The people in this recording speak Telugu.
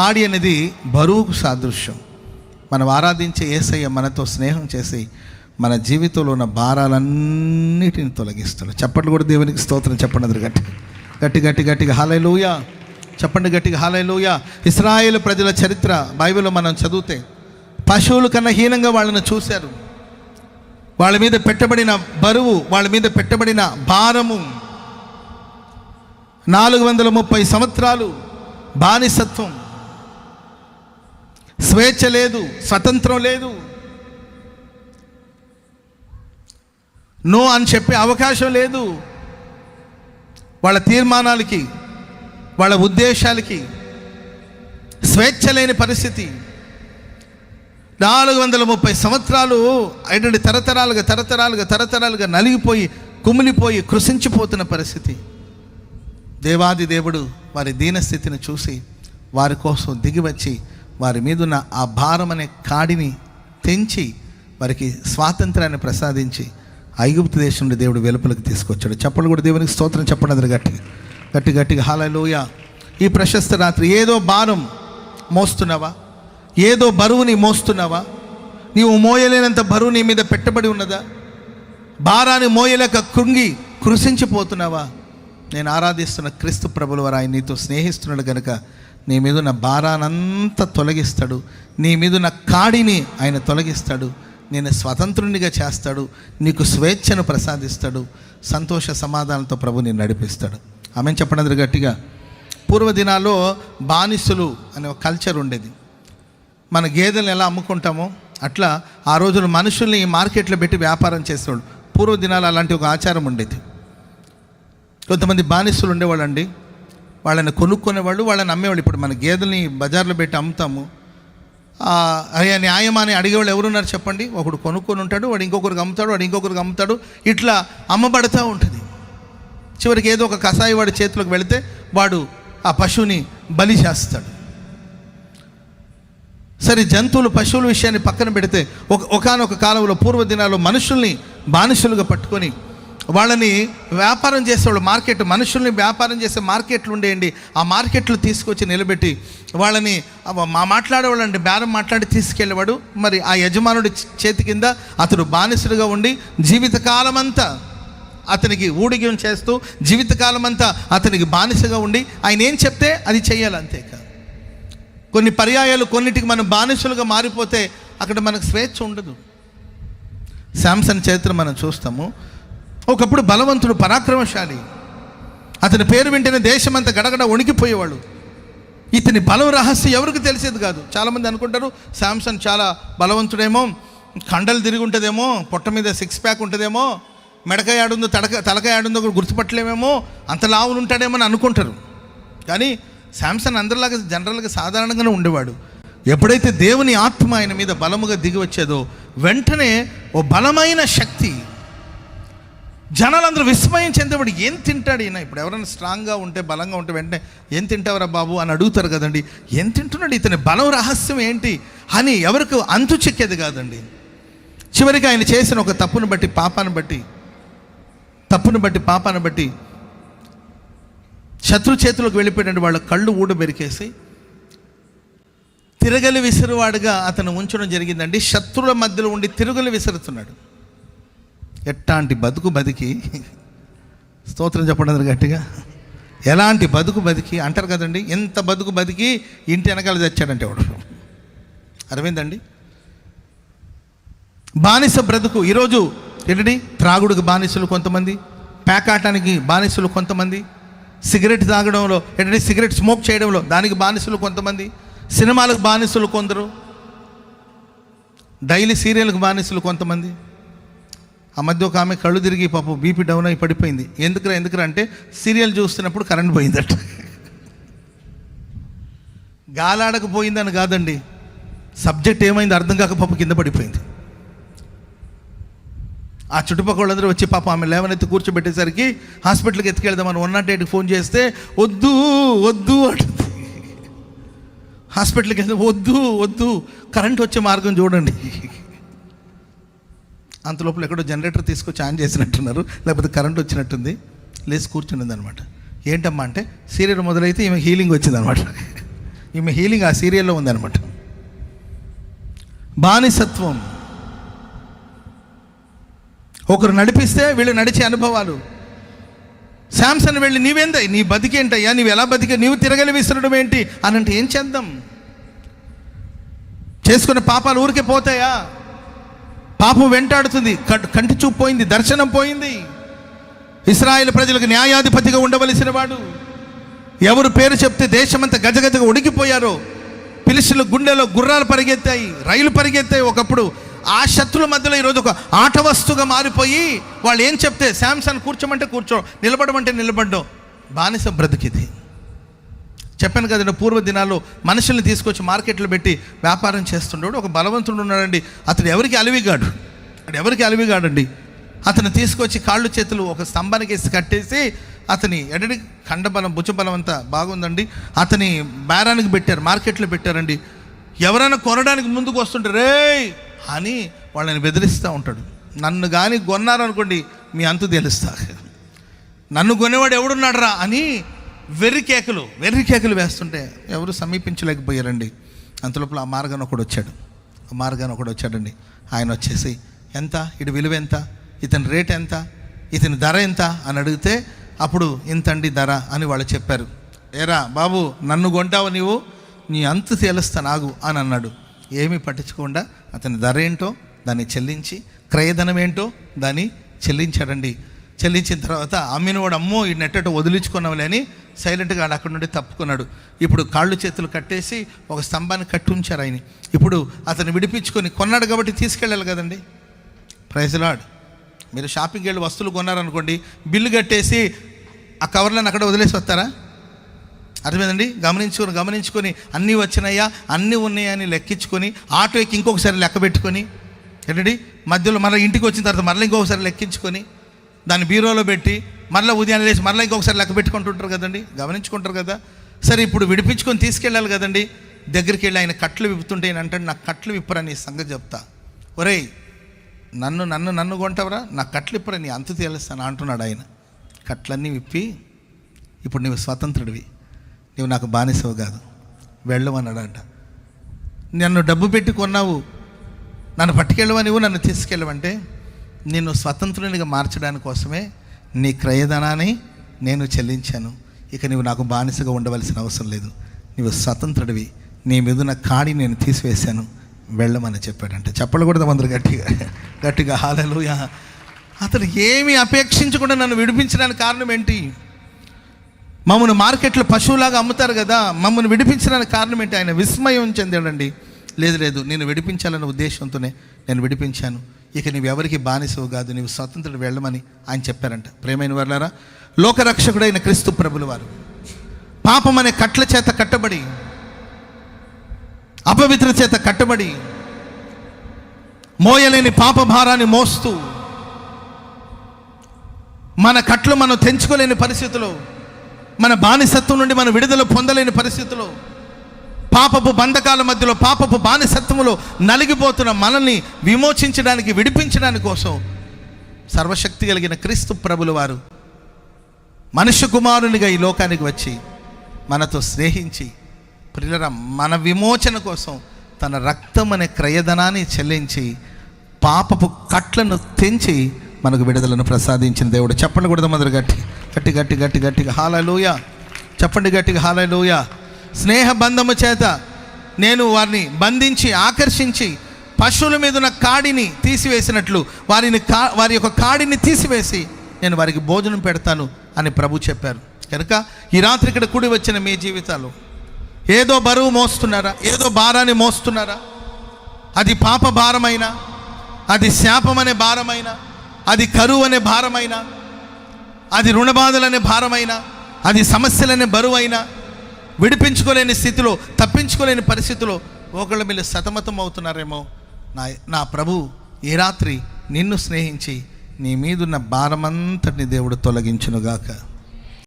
కాడి అనేది బరువుకు సాదృశ్యం. మనం ఆరాధించే యేసయ్య మనతో స్నేహం చేసి మన జీవితంలో ఉన్న భారాలన్నిటిని తొలగిస్తాడు. చప్పట్లు కూడా దేవునికి స్తోత్రం చెప్పండి. అందరు గట్టిగా హల్లెలూయా చెప్పండి, గట్టిగా హల్లెలూయా. ఇశ్రాయేలు ప్రజల చరిత్ర బైబిల్లో మనం చదివితే పశువుల కన్నా హీనంగా వాళ్ళని చూశారు. వాళ్ళ మీద పెట్టబడిన బరువు, వాళ్ళ మీద పెట్టబడిన భారము, 430 సంవత్సరాలు బానిసత్వం, స్వేచ్ఛ లేదు, స్వతంత్రం లేదు, నో అని చెప్పే అవకాశం లేదు. వాళ్ళ తీర్మానాలకి, వాళ్ళ ఉద్దేశాలకి స్వేచ్ఛ లేని పరిస్థితి. 430 సంవత్సరాలు ఏంటంటే తరతరాలుగా నలిగిపోయి, కుమిలిపోయి, కృషించిపోతున్న పరిస్థితి. దేవాది దేవుడు వారి దీనస్థితిని చూసి వారి కోసం దిగివచ్చి వారి మీదున్న ఆ భారం అనే కాడిని తెంచి వారికి స్వాతంత్రాన్ని ప్రసాదించి ఐగుప్తు దేశం నుండి దేవుడు వెలుపలకు తీసుకొచ్చాడు. చెప్పలు కూడా దేవునికి స్తోత్రం చెప్పండి. అందరు గట్టిగా హల్లెలూయా. ఈ ప్రశస్త రాత్రి ఏదో భారం మోస్తున్నావా? ఏదో బరువుని మోస్తున్నావా? నీవు మోయలేనంత బరువు నీ మీద పెట్టబడి ఉన్నదా? భారాన్ని మోయలేక కృంగి కృషించిపోతున్నావా? నేను ఆరాధిస్తున్న క్రీస్తు ప్రభుల వారు ఆయన నీతో స్నేహిస్తున్నాడు కనుక నీ మీదున్న భారానంతా తొలగిస్తాడు. నీ మీదున్న కాడిని ఆయన తొలగిస్తాడు. నేను స్వతంత్రునిగా చేస్తాడు. నీకు స్వేచ్ఛను ప్రసాదిస్తాడు. సంతోష సమాధానంతో ప్రభు నేను నడిపిస్తాడు. ఆమెను చెప్పండి అందరు గట్టిగా. పూర్వదినాల్లో బానిసలు అనే ఒక కల్చర్ ఉండేది. మన గేదెలను ఎలా అమ్ముకుంటామో అట్లా ఆ రోజున మనుషుల్ని మార్కెట్లో పెట్టి వ్యాపారం చేసేవాళ్ళు. పూర్వదినాలు అలాంటి ఒక ఆచారం ఉండేది. కొంతమంది బానిసలు ఉండేవాళ్ళు అండి. వాళ్ళని కొనుక్కునేవాళ్ళు, వాళ్ళని అమ్మేవాళ్ళు. ఇప్పుడు మన గేదెల్ని బజార్లో పెట్టి అమ్ముతాము. అయ్యా న్యాయమా అని అడిగేవాళ్ళు ఎవరున్నారు చెప్పండి? ఒకడు కొనుక్కొని ఉంటాడు, వాడు ఇంకొకరికి అమ్ముతాడు, వాడు ఇంకొకరికి అమ్ముతాడు. ఇట్లా అమ్మబడుతూ ఉంటుంది. చివరికి ఏదో ఒక కసాయి వాడి చేతిలోకి వెళితే వాడు ఆ పశువుని బలి చేస్తాడు. సరే, జంతువులు పశువుల విషయాన్ని పక్కన పెడితే ఒకానొక కాలంలో పూర్వదినాల్లో మనుషుల్ని బానిసలుగా పట్టుకొని వాళ్ళని వ్యాపారం చేసేవాళ్ళు. మార్కెట్, మనుషుల్ని వ్యాపారం చేసే మార్కెట్లు ఉండేయండి. ఆ మార్కెట్లు తీసుకొచ్చి నిలబెట్టి వాళ్ళని మాట్లాడేవాళ్ళు అండి. బేరం మాట్లాడి తీసుకెళ్ళేవాడు. మరి ఆ యజమానుడి చేతి కింద అతడు బానిసలుగా ఉండి జీవితకాలం అంతా అతనికి ఊడిగం చేస్తూ, జీవితకాలం అంతా అతనికి బానిసగా ఉండి ఆయన ఏం చెప్తే అది చెయ్యాలి, అంతేకాదు. కొన్ని పర్యాయాలు కొన్నిటికి మనం బానిసలుగా మారిపోతే అక్కడ మనకు స్వేచ్ఛ ఉండదు. శాంసన్ చరిత్ర మనం చూస్తాము. ఒకప్పుడు బలవంతుడు, పరాక్రమశాలి. అతని పేరు వింటేనే దేశమంతా గడగడ వణికిపోయేవాడు. ఇతని బలం రహస్యం ఎవరికి తెలిసేది కాదు. చాలామంది అనుకుంటారు శాంసన్ చాలా బలవంతుడేమో, కండలు తిరిగి ఉంటుందేమో, పొట్ట మీద 6 ప్యాక్ ఉంటుందేమో, మెడకాయ ఆడుందో తలకాయ ఆడుందో కూడా గుర్తుపట్టలేమేమో, అంత లావులు ఉంటాడేమో అని అనుకుంటారు. కానీ శాంసన్ అందరిలాగా జనరల్గా సాధారణంగానే ఉండేవాడు. ఎప్పుడైతే దేవుని ఆత్మ ఆయన మీద బలముగా దిగి వచ్చేదో వెంటనే ఓ బలమైన శక్తి, జనాలందరూ విస్మయం చెందేవాడు. ఏం తింటాడు ఈయన? ఇప్పుడు ఎవరైనా స్ట్రాంగ్గా ఉంటే, బలంగా ఉంటే వెంటనే ఏం తింటావరా బాబు అని అడుగుతారు కదండి. ఏం తింటున్నాడు ఇతని బలం రహస్యం ఏంటి అని ఎవరికి అంతు చిక్కేది కాదండి. చివరికి ఆయన చేసిన ఒక తప్పును బట్టి పాపాన్ని బట్టి శత్రు చేతులకు వెళ్ళిపోయినట్టు వాళ్ళ కళ్ళు ఊడబెరికేసి తిరగలి విసిరువాడుగా అతను ఉంచడం జరిగిందండి. శత్రువుల మధ్యలో ఉండి తిరగలి విసురుతున్నాడు. ఎట్లాంటి బతుకు బతికి, స్తోత్రం చెప్పండి గట్టిగా, ఎలాంటి బతుకు బతికి అంటారు కదండి. ఎంత బతుకు బతికి ఇంటి వెనకాల తెచ్చాడంటే వాడు. అర్థమైందండి? బానిస బ్రతుకు. ఈరోజు ఏంటండి, త్రాగుడికి బానిసలు కొంతమంది, ప్యాకాటానికి బానిసలు కొంతమంది, సిగరెట్ తాగడంలో ఏంటంటే సిగరెట్ స్మోక్ చేయడంలో దానికి బానిసలు కొంతమంది, సినిమాలకు బానిసలు కొందరు, డైలీ సీరియల్కి బానిసలు కొంతమంది. ఆ మధ్య ఒక ఆమె కళ్ళు తిరిగి పాపం బీపీ డౌన్ అయి పడిపోయింది. ఎందుకురా అంటే సీరియల్ చూస్తున్నప్పుడు కరెంట్ పోయిందట. గాలాడకపోయిందని కాదండి, సబ్జెక్ట్ ఏమైంది అర్థం కాక పాపం కింద పడిపోయింది. ఆ చుట్టుపక్కల వాళ్ళందరూ వచ్చి పాప ఆమె లేవనెత్తి కూర్చోబెట్టేసరికి హాస్పిటల్కి ఎత్తుకెళ్దామని 108కి ఫోన్ చేస్తే వద్దు అంటుంది. హాస్పిటల్కి వెళ్తే వద్దు కరెంట్ వచ్చే మార్గం చూడండి. అంతలోపల ఎక్కడో జనరేటర్ తీసుకొచ్చి ఆన్ చేసినట్టున్నారు, లేకపోతే కరెంట్ వచ్చినట్టుంది. లేచి కూర్చున్నది అనమాట. ఏంటమ్మా అంటే సీరియల్ మొదలైతే ఈమె హీలింగ్ వచ్చిందనమాట. ఈమె హీలింగ్ ఆ సీరియల్లో ఉందన్నమాట. బానిసత్వం, ఒకరు నడిపిస్తే వీళ్ళు నడిచే అనుభవాలు. శాంసన్ వెళ్ళి నీవేందా, నీ బతికేంటయ్యా, నీవు ఎలా బతికే, నీవు తిరగలి విసరడం ఏంటి అని అంటే ఏం చేద్దాం? చేసుకునే పాపాలు ఊరికే పోతాయా? పాపం వెంటాడుతుంది, కంటి చూపు పోయింది, దర్శనం పోయింది. ఇశ్రాయేలు ప్రజలకు న్యాయాధిపతిగా ఉండవలసిన వాడు, ఎవరు పేరు చెప్తే దేశమంతా గజగజగా ఉడికిపోయారో, ఫిలిష్తీయుల గుండెలో గుర్రాలు పరిగెత్తాయి, రైలు పరిగెత్తాయి. ఒకప్పుడు ఆ శత్రుల మధ్యలో ఈరోజు ఒక ఆట వస్తువుగా మారిపోయి వాళ్ళు ఏం చెప్తే శాంసన్ కూర్చోమంటే కూర్చో, నిలబడమంటే నిలబడ్డం. బానిస బ్రతికిది. చెప్పాను కదండి, పూర్వ దినాల్లో మనుషుల్ని తీసుకొచ్చి మార్కెట్లో పెట్టి వ్యాపారం చేస్తుండేవాడు ఒక బలవంతుడు ఉన్నాడండి. అతడు ఎవరికి అలివిగాడండి. అతను తీసుకొచ్చి కాళ్ళు చేతులు ఒక స్తంభానికి వేసి కట్టేసి అతని ఎడడి కండబలం భుజబలం అంతా బాగుందండి, అతని బేరానికి పెట్టారు, మార్కెట్లో పెట్టారండి. ఎవరైనా కొనడానికి ముందుకు వస్తుంటే రే అని వాళ్ళని బెదిరిస్తూ ఉంటాడు. నన్ను కానీ కొన్నారనుకోండి మీ అంతు తెలుస్తా, నన్ను కొనేవాడు ఎవడున్నాడు రా అని వెర్రి కేకలు వేస్తుంటే ఎవరు సమీపించలేకపోయారండి. అంతలోపల ఆ మార్గాన్ని ఒకడు వచ్చాడండి. ఆయన వచ్చేసి ఎంత, ఇటు విలువ ఎంత, ఇతని రేట్ ఎంత, ఇతని ధర ఎంత అని అడిగితే అప్పుడు ఇంతండి ధర అని వాళ్ళు చెప్పారు. ఏరా బాబు, నన్ను కొంటావు నీవు, నీ అంతు తేలుస్తా నాగు అని అన్నాడు. ఏమీ పట్టించకుండా అతని ధర ఏంటో దాన్ని చెల్లించి, క్రయధనం ఏంటో దాన్ని చెల్లించాడండి. చెల్లించిన తర్వాత అమ్మినవాడు అమ్మో ఈ నెట్టో వదిలించుకున్నావులే అని సైలెంట్గా అక్కడి నుండి తప్పుకున్నాడు. ఇప్పుడు కాళ్ళు చేతులు కట్టేసి ఒక స్తంభాన్ని కట్టి ఉంచారు ఆయన. ఇప్పుడు అతను విడిపించుకొని కొన్నాడు కాబట్టి తీసుకెళ్ళాలి కదండి. Praise Lord. మీరు షాపింగ్కి వెళ్ళి వస్తువులు కొన్నారనుకోండి, బిల్లు కట్టేసి ఆ కవర్లను అక్కడ వదిలేసి వస్తారా? అర్థమైందండి. గమనించుకొని అన్నీ వచ్చినాయా, అన్నీ ఉన్నాయా అని లెక్కించుకొని ఆటో ఎక్కి ఇంకొకసారి లెక్క పెట్టుకొని ఏంటండి, మధ్యలో మళ్ళీ ఇంటికి వచ్చిన తర్వాత మళ్ళీ ఇంకొకసారి లెక్కించుకొని దాన్ని బీరోలో పెట్టి మళ్ళీ ఉదయాన్నే లేచి మళ్ళీ ఇంకొకసారి లెక్క పెట్టుకుంటుంటారు కదండి, గమనించుకుంటారు కదా. సరే ఇప్పుడు విడిపించుకొని తీసుకెళ్ళాలి కదండి. దగ్గరికి వెళ్ళి ఆయన కట్లు విప్పుతుంటే ఆయన అంటాడు, నాకు కట్లు విప్పరా నీ సంగతి చెప్తా. ఒరేయ్ నన్ను కొంటావరా, నాకు కట్లు ఇప్పరా నీ అంతు తేలుస్తాను అంటున్నాడు ఆయన. కట్లన్నీ విప్పి ఇప్పుడు నువ్వు స్వతంత్రుడివి, నువ్వు నాకు బానిసవు కాదు, వెళ్ళమన్నాడంట. నన్ను డబ్బు పెట్టి కొన్నావు, నన్ను పట్టుకెళ్ళవా, నువ్వు నన్ను తీసుకెళ్ళవంటే నిన్ను స్వతంత్రునిగా మార్చడానికి కోసమే నీ క్రయధనాన్ని నేను చెల్లించాను. ఇక నువ్వు నాకు బానిసగా ఉండవలసిన అవసరం లేదు, నువ్వు స్వతంత్రుడివి, నీ మీదున్న కాడి నేను తీసివేశాను, వెళ్ళమని చెప్పాడంటే. చెప్పకూడదు అందరు గట్టిగా హల్లెలూయా. అతను ఏమీ అపేక్షించకుండా నన్ను విడిపించడానికి కారణం ఏంటి? మమ్మల్ని మార్కెట్లో పశువులాగా అమ్ముతారు కదా, మమ్మల్ని విడిపించడానికి కారణం ఏంటి? ఆయన విస్మయం చెందాడండి. లేదు నేను విడిపించాలన్న ఉద్దేశంతోనే నేను విడిపించాను, ఇక నీవు ఎవరికి బానిసవు కాదు, నీవు స్వతంత్రుడు, వెళ్ళమని ఆయన చెప్పారంట. ప్రేమైన వారులారా, లోకరక్షకుడైన క్రీస్తు ప్రభుల వారు పాపం అనే కట్ల చేత కట్టబడి, అపవిత్ర చేత కట్టబడి, మోయలేని పాప భారాన్ని మోస్తూ, మన కట్లు మనం తెంచుకోలేని పరిస్థితిలో, మన బానిసత్వం నుండి మనం విడుదల పొందలేని పరిస్థితిలో, పాపపు బంధకాల మధ్యలో, పాపపు బానిసత్వంలో నలిగిపోతున్న మనల్ని విమోచించడానికి, విడిపించడానికి కోసం సర్వశక్తి కలిగిన క్రీస్తు ప్రభుల వారు మనుష్య కుమారునిగా ఈ లోకానికి వచ్చి మనతో స్నేహించి, ప్రియులరా, మన విమోచన కోసం తన రక్తం అనే క్రయధనాన్ని చెల్లించి పాపపు కట్లను తెంచి మనకు విడుదలను ప్రసాదించిన దేవుడు. చెప్పండి కూడా మొదలు గట్టిగా హల్లెలూయా. చెప్పండి గట్టిగా హల్లెలూయా. స్నేహ బంధము చేత నేను వారిని బంధించి ఆకర్షించి పశువుల మీద ఉన్న కాడిని తీసివేసినట్లు వారి యొక్క కాడిని తీసివేసి నేను వారికి భోజనం పెడతాను అని ప్రభు చెప్పారు. కనుక ఈ రాత్రి ఇక్కడ కూడి వచ్చిన మీ జీవితాలు ఏదో బరువు మోస్తున్నారా, ఏదో భారాన్ని మోస్తున్నారా? అది పాప భారమైనా, అది శాపం అనే భారమైనా, అది కరువు అనే భారమైనా, అది రుణబాధలనే భారమైనా, అది సమస్యలనే బరువైనా, విడిపించుకోలేని స్థితిలో, తప్పించుకోలేని పరిస్థితిలో ఒకళ్ళ మీద సతమతం అవుతున్నారేమో. నా ప్రభు ఈ రాత్రి నిన్ను స్నేహించి నీ మీదున్న భారమంతటిని దేవుడు తొలగించునుగాక.